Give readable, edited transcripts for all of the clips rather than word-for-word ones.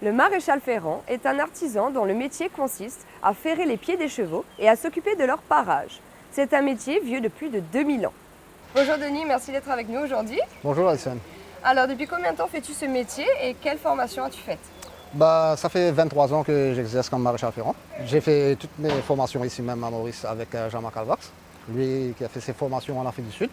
Le maréchal ferrant est un artisan dont le métier consiste à ferrer les pieds des chevaux et à s'occuper de leur parage. C'est un métier vieux de plus de 2000 ans. Bonjour Denis, merci d'être avec nous aujourd'hui. Bonjour Alison. Alors depuis combien de temps fais-tu ce métier et quelle formation as-tu faite? Ça fait 23 ans que j'exerce comme maréchal ferrant. J'ai fait toutes mes formations ici même à Maurice avec Jean-Marc Alvax, lui qui a fait ses formations en Afrique du Sud.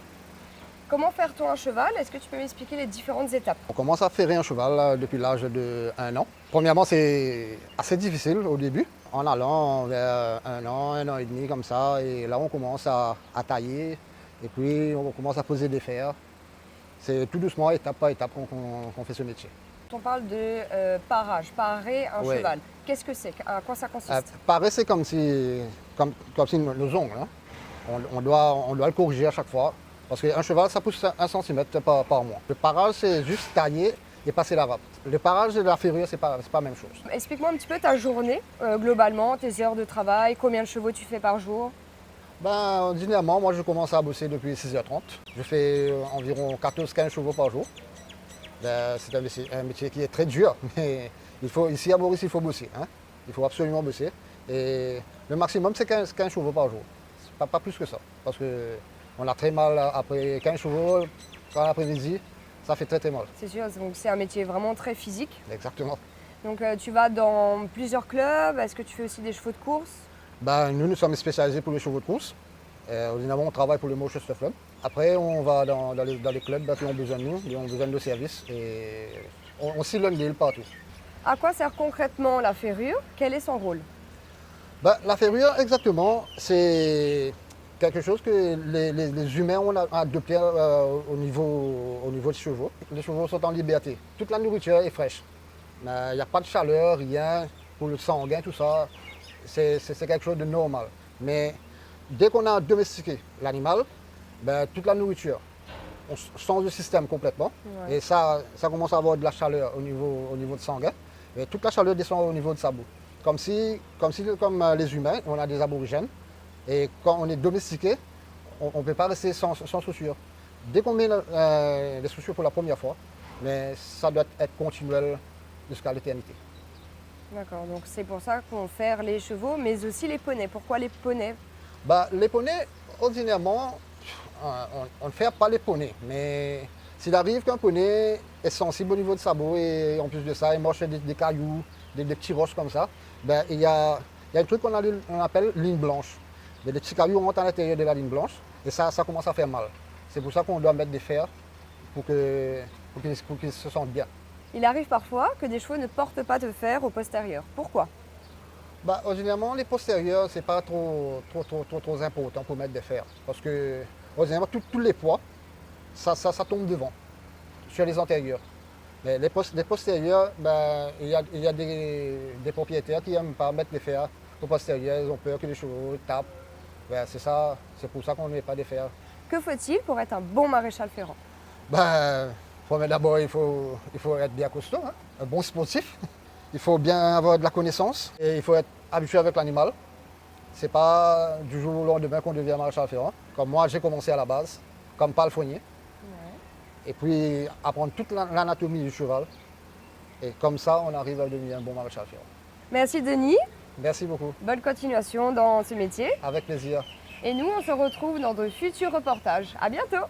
Comment faire-t-on un cheval? Est-ce que tu peux m'expliquer les différentes étapes? On commence à ferrer un cheval depuis l'âge de 1 an. Premièrement, c'est assez difficile au début, en allant vers 1 an et demi comme ça. Et là, on commence à tailler et puis on commence à poser des fers. C'est tout doucement, étape par étape, qu'on fait ce métier. On parle de parage, parer un Oui. cheval. Qu'est-ce que c'est? À quoi ça consiste? Pareil, c'est comme si nos ongles, hein. On doit le corriger à chaque fois. Parce qu'un cheval, ça pousse 1 centimètre par mois. Le parage, c'est juste tailler et passer la râpe. Le parage et la ferrure, c'est pas la même chose. Explique-moi un petit peu ta journée, globalement, tes heures de travail, combien de chevaux tu fais par jour? Ordinairement, moi, je commence à bosser depuis 6h30. Je fais environ 14-15 chevaux par jour. C'est un métier qui est très dur, mais ici à Maurice, il faut bosser, hein. Il faut absolument bosser. Et le maximum, c'est 15 chevaux par jour. Pas plus que ça. Parce qu'on a très mal après 15 chevaux, quand l'après-midi, ça fait très très mal. C'est sûr, donc c'est un métier vraiment très physique. Exactement. Donc tu vas dans plusieurs clubs, est-ce que tu fais aussi des chevaux de course? Nous sommes spécialisés pour les chevaux de course. Ordinairement, on travaille pour le Manchester Club. Après, on va dans les clubs qui ont besoin de nous, qui ont besoin de nos services. Et on sillonne l'île partout. À quoi sert concrètement la ferrure? Quel est son rôle? La ferrure, exactement, c'est quelque chose que les humains ont adopté au niveau des chevaux. Les chevaux sont en liberté. Toute la nourriture est fraîche. Il n'y a pas de chaleur, rien pour le sanguin, tout ça. C'est quelque chose de normal. Mais dès qu'on a domestiqué l'animal, toute la nourriture, on change le système complètement. Ouais. Et ça commence à avoir de la chaleur au niveau du sanguin. Et toute la chaleur descend au niveau de sa boue. Comme les humains, on a des aborigènes. Et quand on est domestiqué, on ne peut pas rester sans chaussures. Dès qu'on met les chaussures pour la première fois, mais ça doit être continuel jusqu'à l'éternité. D'accord, donc c'est pour ça qu'on ferre les chevaux, mais aussi les poneys. Pourquoi les poneys? Les poneys, ordinairement, on ne fait pas les poneys. Mais s'il arrive qu'un poney est sensible au niveau de sa boue et en plus de ça, il mange des cailloux, des petits roches comme ça, il y a un truc qu'on appelle ligne blanche. Les petits cailloux rentrent à l'intérieur de la ligne blanche et ça commence à faire mal. C'est pour ça qu'on doit mettre des fers pour qu'ils se sentent bien. Il arrive parfois que des chevaux ne portent pas de fer au postérieur. Pourquoi? Ordinairement, les postérieurs, c'est pas trop important pour mettre des fers. Parce que, ordinairement, tous les poids, ça tombe devant, sur les antérieurs. Mais les postérieurs, il y a des propriétaires qui n'aiment pas mettre des fers aux postérieurs. Ils ont peur que les chevaux tapent. C'est pour ça qu'on ne met pas des fers. Que faut-il pour être un bon maréchal ferrant? D'abord, il faut être bien costaud, hein, un bon sportif. Il faut bien avoir de la connaissance et il faut être habitué avec l'animal. C'est pas du jour au lendemain qu'on devient maréchal ferrant. Comme moi, j'ai commencé à la base, comme palefrenier. Ouais. Et puis apprendre toute l'anatomie du cheval. Et comme ça, on arrive à devenir un bon maréchal ferrant. Merci Denis, Merci beaucoup. bonne continuation dans ce métier. Avec plaisir. Et nous, on se retrouve dans de futurs reportages. À bientôt!